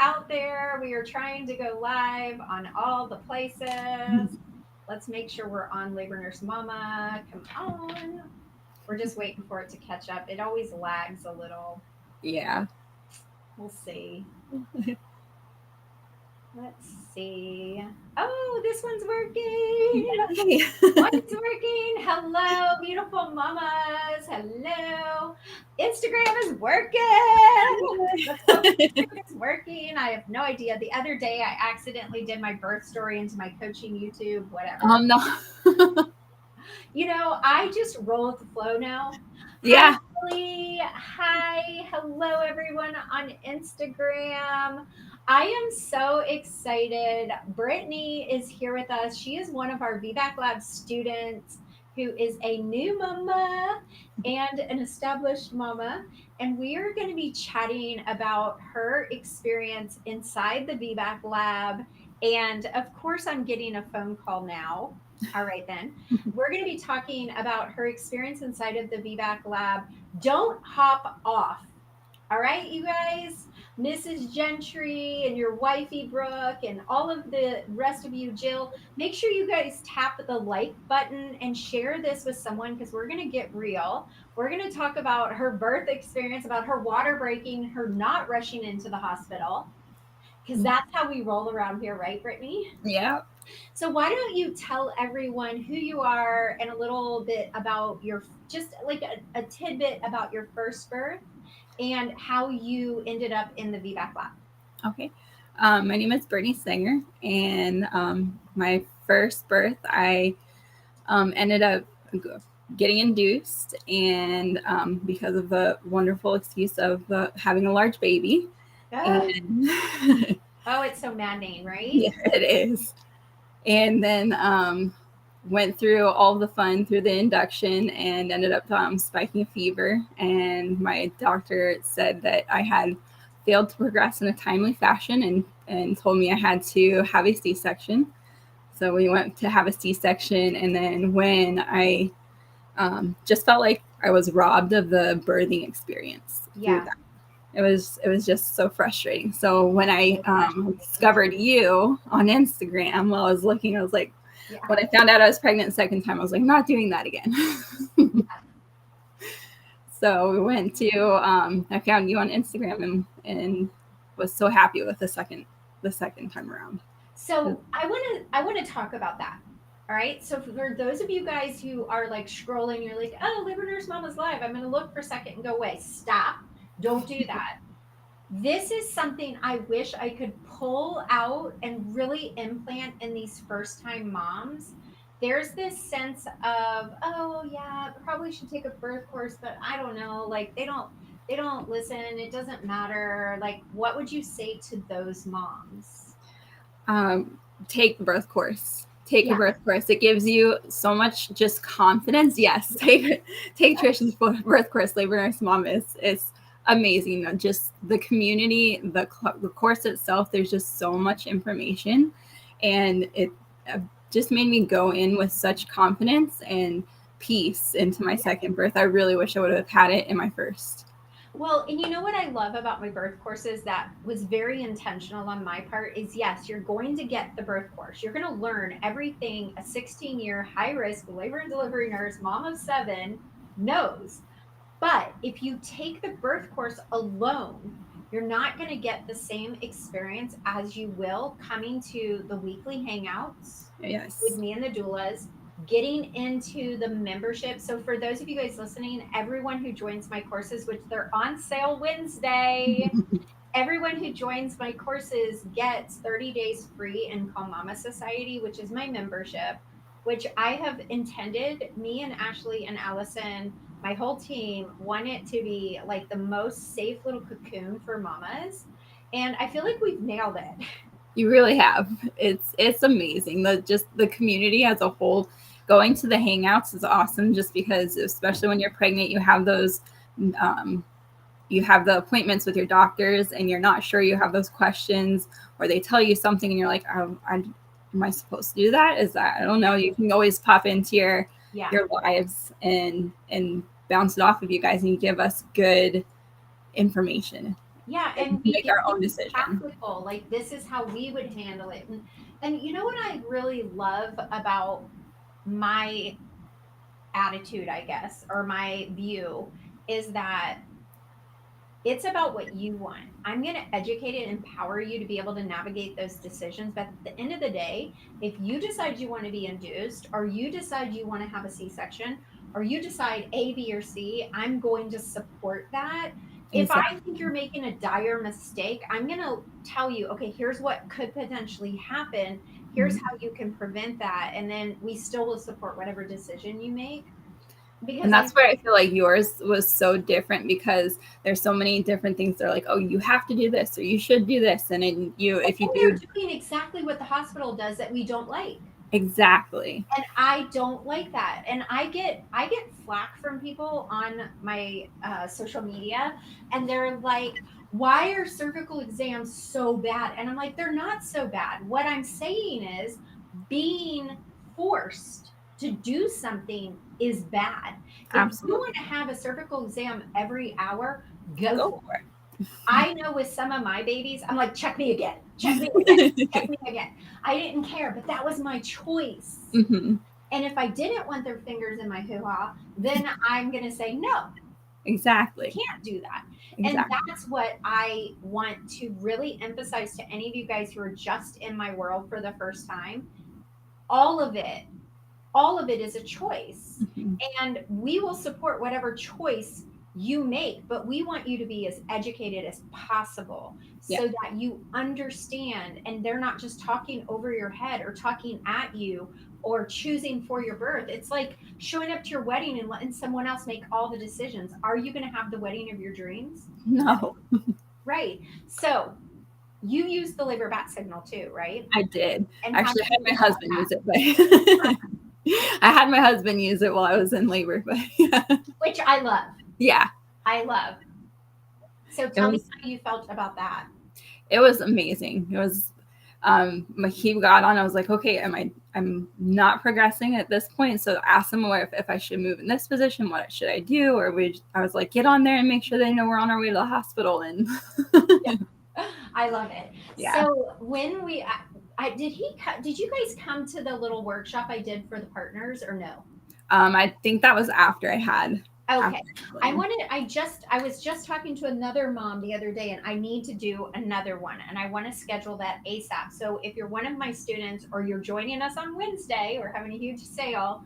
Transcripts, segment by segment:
out there. We are trying to go live on all the places. Let's make sure we're on Labor Nurse Mama. Come on. We're just waiting for it to catch up. It always lags a little. Yeah. We'll see. Let's see. Oh, this one's working. Yay. Mine's working. Hello, beautiful mamas. Hello. Instagram is working. Let's hope Instagram is working. I have no idea. The other day, I accidentally did my birth story into my coaching YouTube, whatever. No. I just roll with the flow now. Hi, Yeah. Lily. Hi. Hello, everyone on Instagram. I am so excited. Brittany is here with us. She is one of our VBAC Lab students who is a new mama and an established mama. And we are going to be chatting about her experience inside the VBAC Lab. And of course, I'm getting a phone call now. All right, then. We're going to be talking about her experience inside of the VBAC Lab. Don't hop off. All right, you guys, Mrs. Gentry and your wifey Brooke and all of the rest of you, Jill, make sure you guys tap the like button and share this with someone because we're going to get real. We're going to talk about her birth experience, about her water breaking, her not rushing into the hospital, because that's how we roll around here, right, Brittany? Yeah. So why don't you tell everyone who you are and a little bit about just like a tidbit about your first birth and how you ended up in the VBAC Lab. Okay. My name is Brittany Singer, and my first birth, I ended up getting induced, and because of the wonderful excuse of having a large baby. And oh, it's so maddening, right? Yeah, it is. And then went through all the fun through the induction and ended up spiking fever. And my doctor said that I had failed to progress in a timely fashion and told me I had to have a C-section. So we went to have a C-section. And then when I just felt like I was robbed of the birthing experience. Yeah. It was just so frustrating. So when I discovered you on Instagram while I was looking, I was like, when I found out I was pregnant the second time, I was like, not doing that again. So we went to, I found you on Instagram and was so happy with the second time around. So I want to talk about that. All right. So for those of you guys who are like scrolling, you're like, oh, Labor Nurse Mama's live. I'm going to look for a second and go away. Stop. Don't do that. This is something I wish I could pull out and really implant in these first time moms. There's this sense of, oh yeah, probably should take a birth course, but I don't know, like they don't listen, it doesn't matter. Like, what would you say to those moms? Take the birth course. Take a birth course. It gives you so much just confidence. Yes, take Trish's birth course. Labor Nurse Mom is amazing. Just the community, the course itself. There's just so much information, and it just made me go in with such confidence and peace into my second birth. I really wish I would have had it in my first. Well, and you know what I love about my birth courses that was very intentional on my part is yes, you're going to get the birth course. You're going to learn everything a 16-year high-risk labor and delivery nurse, mom of 7, knows. But if you take the birth course alone, you're not going to get the same experience as you will coming to the weekly hangouts with me and the doulas, getting into the membership. So for those of you guys listening, everyone who joins my courses, which they're on sale Wednesday, everyone who joins my courses gets 30 days free in Calm Mama Society, which is my membership, which I have intended, me and Ashley and Allison, my whole team want it to be like the most safe little cocoon for mamas. And I feel like we've nailed it. You really have. It's amazing. The community as a whole, going to the hangouts is awesome just because, especially when you're pregnant, you have those you have the appointments with your doctors and you're not sure, you have those questions, or they tell you something and you're like, am I supposed to do that? Is that, I don't know. You can always pop into your lives and bounce it off of you guys and give us good information. Yeah, and we make give our you own decision. practical, like this is how we would handle it. And you know what I really love about my attitude, I guess, or my view is that it's about what you want. I'm going to educate and empower you to be able to navigate those decisions. But at the end of the day, if you decide you want to be induced, or you decide you want to have a C section, or you decide A, B, or C, I'm going to support that. If I Exactly. think you're making a dire mistake, I'm going to tell you, okay, here's what could potentially happen. Here's how you can prevent that. And then we still will support whatever decision you make. And Because I that's where I feel like yours was so different, because there's so many different things that are like, oh, you have to do this or you should do this. And then if you they're do doing exactly what the hospital does that we don't like. exactly. And I don't like that. And I get flack from people on my social media, and they're like, why are cervical exams so bad? And I'm like, they're not so bad. What I'm saying is being forced to do something is bad. If you Absolutely. want to have a cervical exam every hour, go Go for it. for I know with some of my babies, I'm like, check me again, check me again, check it. me again. I didn't care, but that was my choice. Hmm. And if I didn't want their fingers in my hoo ha, then I'm going to say, no, Exactly. can't do that. And Exactly. that's what I want to really emphasize to any of you guys who are just in my world for the first time. All of it, all of it is a choice. Mhm. And we will support whatever choice you make, but we want you to be as educated as possible Yeah. so that you understand and they're not just talking over your head or talking at you or choosing for your birth. It's like showing up to your wedding and letting someone else make all the decisions. Are you going to have the wedding of your dreams? No. No, Right. So you use the labor bat signal too, right? I did. And how Actually, do I you had my feel about husband that? use it, but I had my husband use it while I was in labor. But yeah. Which I love. Yeah, I love. So it tell me was how you felt about that. it was amazing. It was he got on. I was like, okay, I'm not progressing at this point. So I asked him if I should move in this position, what should I do? I was like, get on there and make sure they know we're on our way to the hospital. And Yeah, I love it. yeah, So when did you guys come to the little workshop I did for the partners or no? I think that was after I had after Okay. Blaine. I was just talking to another mom the other day and I need to do another one and I want to schedule that ASAP. So if you're one of my students or you're joining us on Wednesday, we're having a huge sale.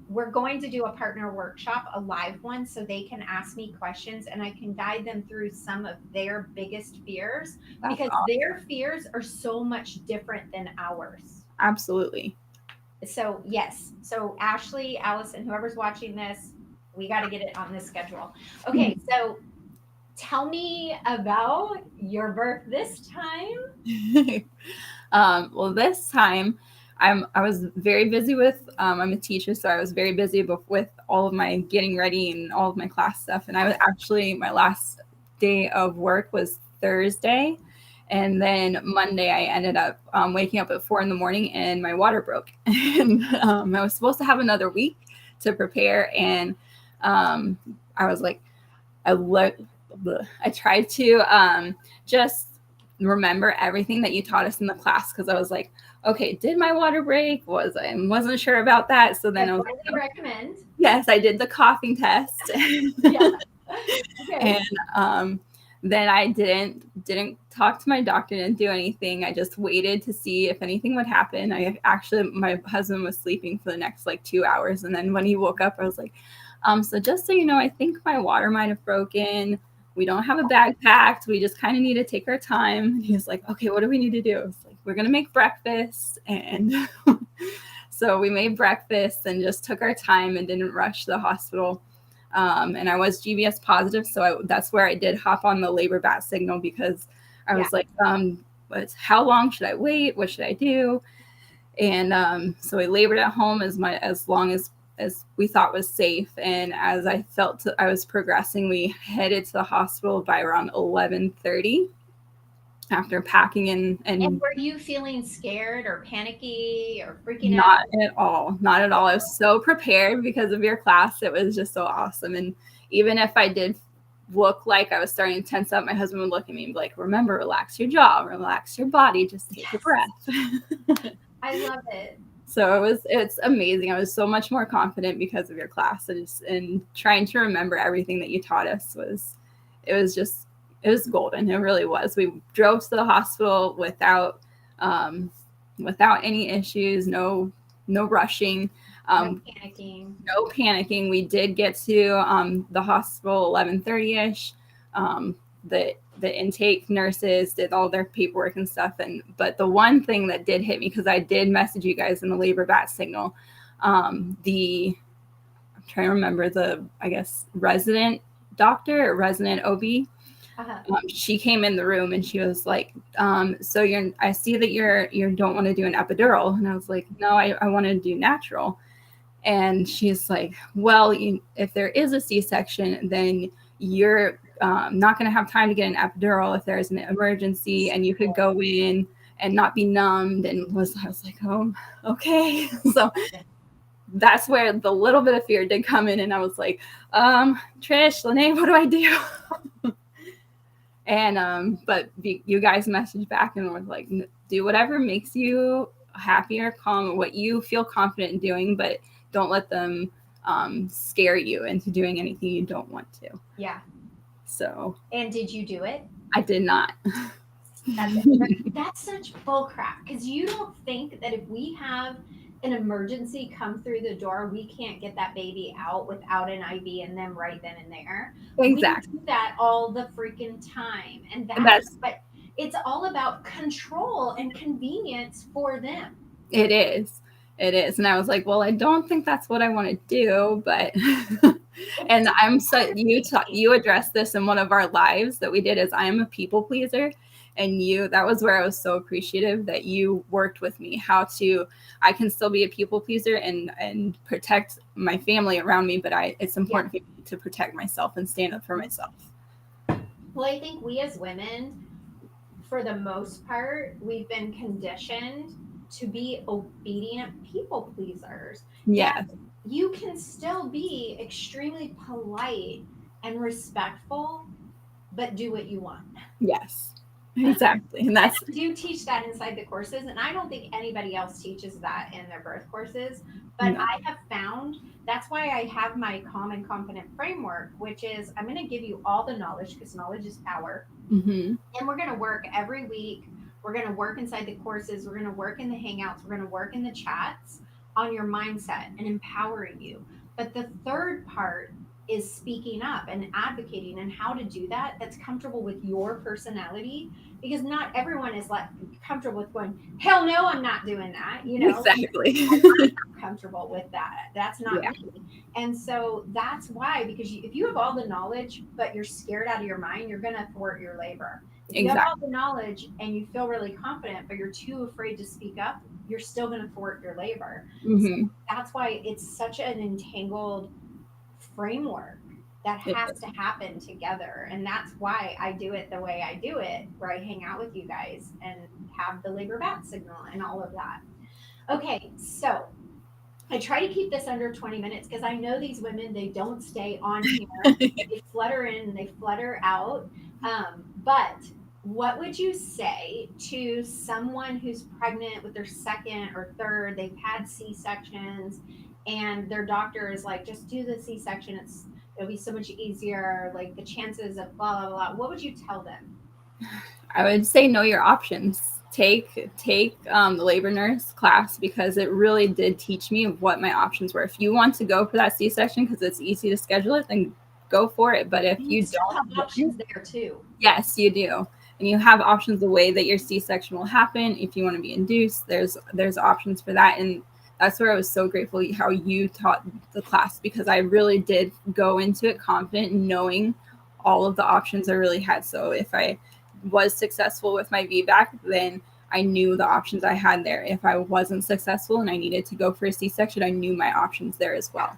We're going to do a partner workshop, a live one, so they can ask me questions and I can guide them through some of their biggest fears That's because awesome. their fears are so much different than ours. Absolutely. So, yes. So, Ashley, Allison, whoever's watching this, we got to get it on the schedule. Okay. So, tell me about your birth this time. Well, this time I was very busy with I'm a teacher, so I was very busy with all of my getting ready and all of my class stuff. And I was actually my last day of work was Thursday, and then Monday I ended up waking up at 4 in the morning and my water broke, and I was supposed to have another week to prepare, and I was like, I let I tried to just remember everything that you taught us in the class, because I was like, okay, did my water break? I wasn't sure about that. So then I I was highly like, recommend. yes, I did the coughing test. Yeah. Okay. And then I didn't talk to my doctor, didn't do anything. I just waited to see if anything would happen. My husband was sleeping for the next like 2 hours, and then when he woke up, I was like, so just so you know, I think my water might have broken. We don't have a bag packed. We just kind of need to take our time. And he was like, okay, what do we need to do? I was like, we're gonna make breakfast. And so we made breakfast and just took our time and didn't rush to the hospital. And I was GBS positive, so that's where I did hop on the labor bat signal, because I Yeah. was like, how long should I wait? What should I do? And so I labored at home as long as we thought was safe. And as I felt I was progressing, we headed to the hospital by around 11:30 after packing And and were you feeling scared or panicky or freaking out? not at all. Not at all. I was so prepared because of your class. It was just so awesome. And even if I did look like I was starting to tense up, my husband would look at me and be like, remember, relax your jaw, relax your body, just take a breath. I love it. So it's amazing. I was so much more confident because of your class, and trying to remember everything that you taught us it was golden. It really was. We drove to the hospital without any issues, no rushing. No panicking. No panicking. We did get to the hospital 11:30ish. The intake nurses did all their paperwork and stuff, but the one thing that did hit me, because I did message you guys in the labor bat signal, I'm trying to remember I guess resident doctor or resident OB. She came in the room and she was like, so I see that you don't want to do an epidural. And I was like, no, I want to do natural. And she's like, well, if there is a C-section, then you're not going to have time to get an epidural if there's an emergency, and you could go in and not be numbed. And I was like, oh, okay. So that's where the little bit of fear did come in. And I was like, Trish, Lene, what do I do? And but you guys messaged back and were like, do whatever makes you happy or calm, what you feel confident in doing, but don't let them scare you into doing anything you don't want to. Yeah. So. And did you do it? I did not. That's such bull crap, because you don't think that if we have an emergency come through the door, we can't get that baby out without an IV and them right then and there. Exactly. We do that all the freaking time. And but it's all about control and convenience for them. It is. And I was like, well, I don't think that's what I want to do, but and you addressed this in one of our lives that we did, as I am a people pleaser. And that was where I was so appreciative that you worked with me, I can still be a people pleaser and protect my family around me, but it's important for me to protect myself and stand up for myself. Well, I think we as women, for the most part, we've been conditioned to be obedient people pleasers. Yes. You can still be extremely polite and respectful, but do what you want. Yes. Exactly. And I do teach that inside the courses, and I don't think anybody else teaches that in their birth courses, but no. I have found that's why I have my calm and confident framework, which is I'm going to give you all the knowledge, because knowledge is power. Mm-hmm. And we're going to work every week. We're going to work inside the courses. We're going to work in the hangouts. We're going to work in the chats on your mindset and empowering you. But the third part is speaking up and advocating, and how to do that that's comfortable with your personality, because not everyone is comfortable with going, hell no, I'm not doing that. Exactly. I'm not comfortable with that. That's not me. And so that's why, because if you have all the knowledge, but you're scared out of your mind, you're going to thwart your labor. If you have all the knowledge and you feel really confident, but you're too afraid to speak up, you're still going to thwart your labor. Mm-hmm. So that's why it's such an entangled framework that has to happen together. And that's why I do it the way I do it, where I hang out with you guys and have the labor bat signal and all of that. Okay, so I try to keep this under 20 minutes, because I know these women, they don't stay on here. They flutter in and they flutter out. But what would you say to someone who's pregnant with their second or third, they've had C-sections, and their doctor is like, just do the C-section, it'll be so much easier, like the chances of blah, blah, blah. What would you tell them? I would say know your options. Take the labor nurse class, because it really did teach me what my options were. If you want to go for that C-section because it's easy to schedule it, then go for it. But if you don't have options there too. Yes, you do. And you have options the way that your C-section will happen. If you want to be induced, there's options for that. And that's where I was so grateful how you taught the class, because I really did go into it confident, knowing all of the options I really had. So if I was successful with my VBAC, then I knew the options I had there. If I wasn't successful and I needed to go for a C-section, I knew my options there as well.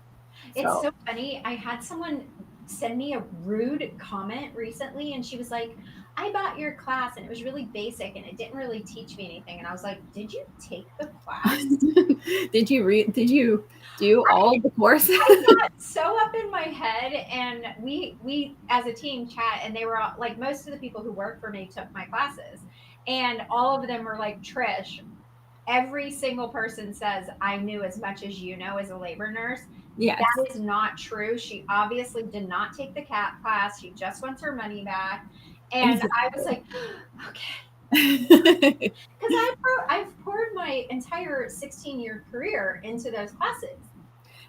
It's so funny. I had someone send me a rude comment recently, and she was like, I bought your class and it was really basic and it didn't really teach me anything. And I was like, did you take the class? Did you do all of the courses? I got so up in my head, and we as a team chat, and they were all, like, most of the people who work for me took my classes, and all of them were like, Trish, every single person says I knew as much as you know as a labor nurse. Yes. That is not true. She obviously did not take the CAT class. She just wants her money back. And Exactly. I was like, okay. Because I've poured my entire 16-year career into those classes.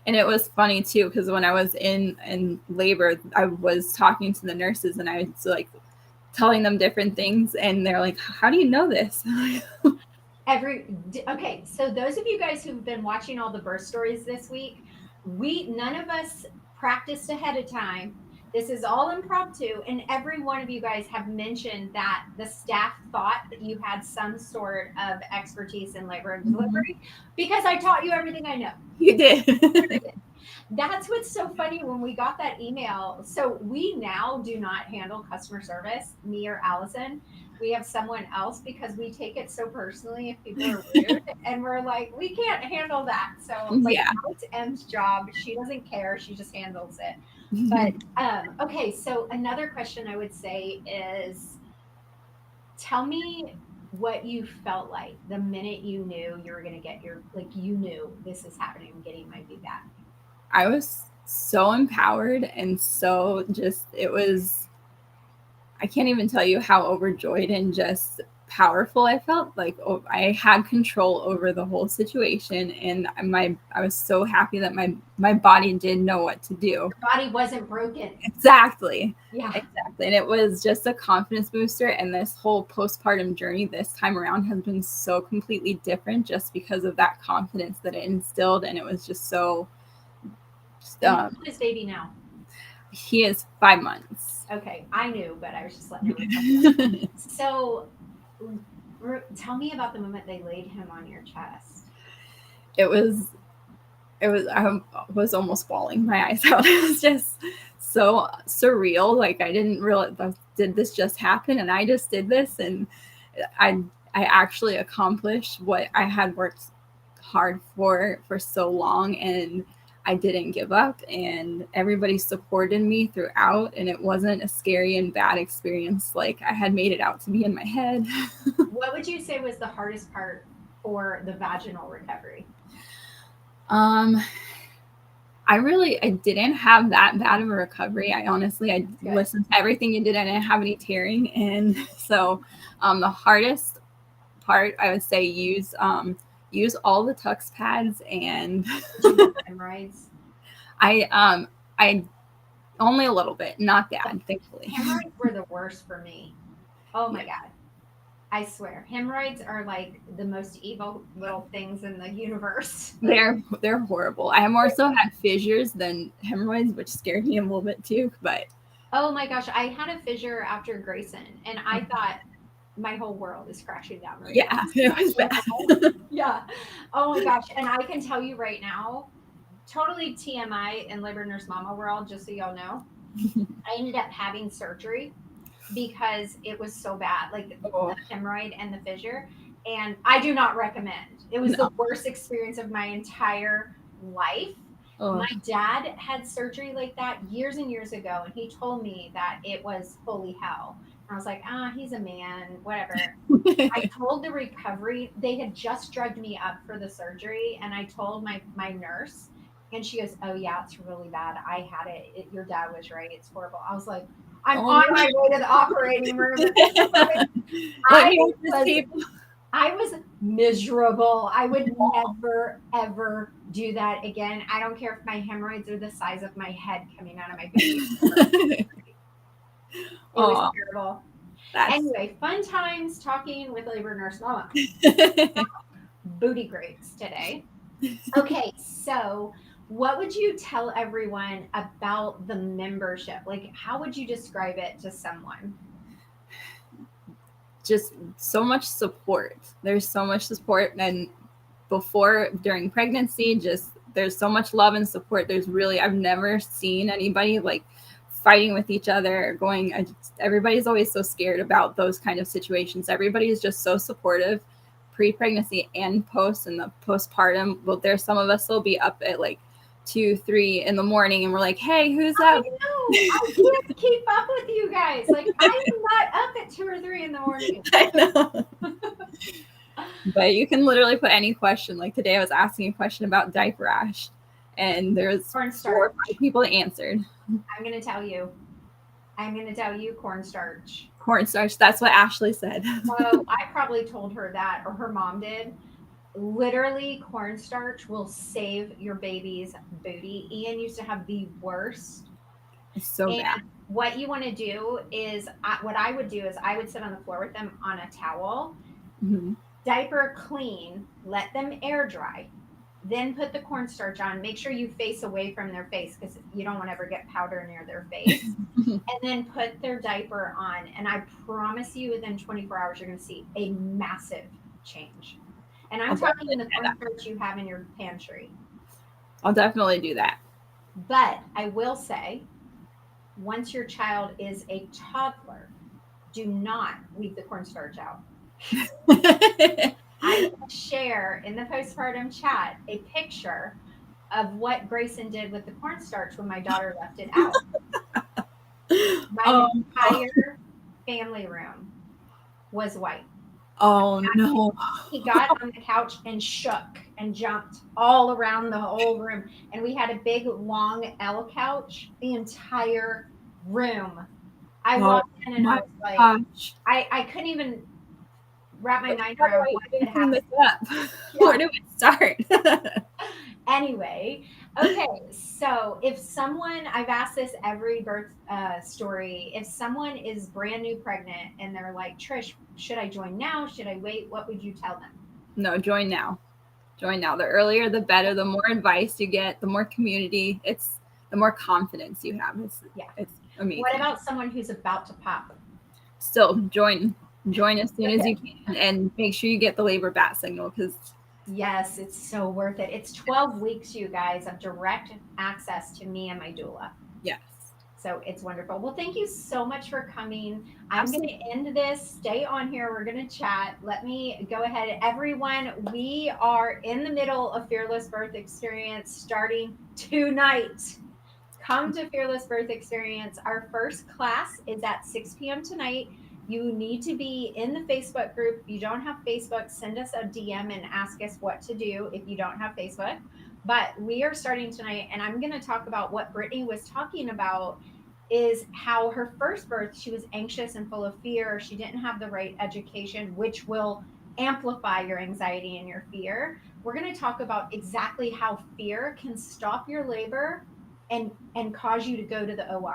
And it was funny too, because when I was in labor, I was talking to the nurses and I was like telling them different things, and they're like, "How do you know this?" Okay, so those of you guys who've been watching all the birth stories this week, none of us practiced ahead of time. This is all impromptu, and every one of you guys have mentioned that the staff thought that you had some sort of expertise in labor and delivery because I taught you everything I know. You did. That's what's so funny when we got that email. So we now do not handle customer service, me or Allison. We have someone else because we take it so personally if people are rude, and we're like, we can't handle that. So like, Yeah. now it's M's job. She doesn't care. She just handles it. But okay, so another question I would say is, tell me what you felt like the minute you knew you were going to get your, like, you knew this is happening, I'm getting my VBAC. I was so empowered and so just, it was, I can't even tell you how overjoyed and just powerful I felt. Like, oh, I had control over the whole situation, and I was so happy that my body did know what to do. Your body wasn't broken. Exactly. Yeah. Exactly. And it was just a confidence booster. And this whole postpartum journey this time around has been so completely different just because of that confidence that it instilled. And it was just so. How old is baby now? He is 5 months. Okay, I knew, but I was just letting everyone know. So, tell me about the moment they laid him on your chest. It was. I was almost bawling my eyes out. It was just so surreal. Like, I didn't realize, did this just happen? And I just did this, and I actually accomplished what I had worked hard for so long, and I didn't give up, and everybody supported me throughout, and it wasn't a scary and bad experience like I had made it out to be in my head. What would you say was the hardest part for the vaginal recovery? I didn't have that bad of a recovery. I listened to everything you did. I didn't have any tearing. And so the hardest part, I would say, use all the Tux pads. And Did you have hemorrhoids? I only a little bit, not bad, thankfully. Hemorrhoids were the worst for me. Oh my God. I swear, hemorrhoids are like the most evil little things in the universe. They're horrible. I more so had fissures than hemorrhoids, which scared me a little bit too. But oh my gosh, I had a fissure after Grayson, and I thought my whole world is crashing down right now. Yeah, it was bad. Yeah. Oh my gosh, and I can tell you right now, totally TMI in labor nurse mama world, just so y'all know, I ended up having surgery because it was so bad, like the hemorrhoid and the fissure. And I do not recommend. It was the worst experience of my entire life. My dad had surgery like that years and years ago, and he told me that it was holy hell. And I was like, he's a man, whatever. I told the recovery, they had just drugged me up for the surgery, and I told my nurse, and she goes, oh yeah, it's really bad. I had it. Your dad was right. It's horrible. I was like, I'm on my way to the operating room. I was miserable. I would never, ever do that again. I don't care if my hemorrhoids are the size of my head coming out of my baby. It was terrible. Anyway, fun times talking with labor nurse mama. Booty grapes today. Okay, so what would you tell everyone about the membership? Like, how would you describe it to someone? Just so much support. There's so much support, and during pregnancy, just there's so much love and support. I've never seen anybody like fighting with each other, everybody's always so scared about those kind of situations. Everybody is just so supportive pre-pregnancy and post, and the postpartum. Well, there's some of us will be up at like 2-3 in the morning and we're like, hey, who's I up? know. I can't keep up with you guys. Like, I am not up at 2 or 3 in the morning. I know. But you can literally put any question. Like today I was asking a question about diaper rash and there's 4 or 5 people that answered. I'm going to tell you cornstarch. Cornstarch, that's what Ashley said. Oh, I probably told her that, or her mom did. Literally, cornstarch will save your baby's booty. Ian used to have the worst. It's so bad. What you want to do is, what I would do is I would sit on the floor with them on a towel, diaper clean, let them air dry, then put the cornstarch on. Make sure you face away from their face because you don't want to ever get powder near their face. And then put their diaper on. And I promise you, within 24 hours, you're going to see a massive change. And I'm talking the cornstarch you have in your pantry. I'll definitely do that. But I will say, once your child is a toddler, do not leave the cornstarch out. I will share in the postpartum chat a picture of what Grayson did with the cornstarch when my daughter left it out. My entire family room was white. Oh no. He got on the couch and shook and jumped all around the whole room. And we had a big, long L couch, the entire room. I walked in and I was like, I couldn't even wrap my mind around what had happened. Where do we start? Anyway, okay, so if someone, I've asked this every birth story, if someone is brand new pregnant and they're like, Trish, should I join now? Should I wait? What would you tell them? No, join now. Join now. The earlier, the better. The more advice you get, the more community. The more confidence you have. It's amazing. What about someone who's about to pop? Still, join as soon as you can, and make sure you get the labor bat signal because. Yes, it's so worth it. It's 12 weeks, you guys, of direct access to me and my doula. Yes. So it's wonderful. Well, thank you so much for coming. I'm going to end this. Stay on here. We're going to chat. Let me go ahead. Everyone, we are in the middle of Fearless Birth Experience starting tonight. Come to Fearless Birth Experience. Our first class is at 6 p.m. tonight. You need to be in the Facebook group. If you don't have Facebook, send us a DM and ask us what to do if you don't have Facebook. But we are starting tonight, and I'm going to talk about what Brittany was talking about, is how her first birth, she was anxious and full of fear. She didn't have the right education, which will amplify your anxiety and your fear. We're going to talk about exactly how fear can stop your labor and cause you to go to the OR.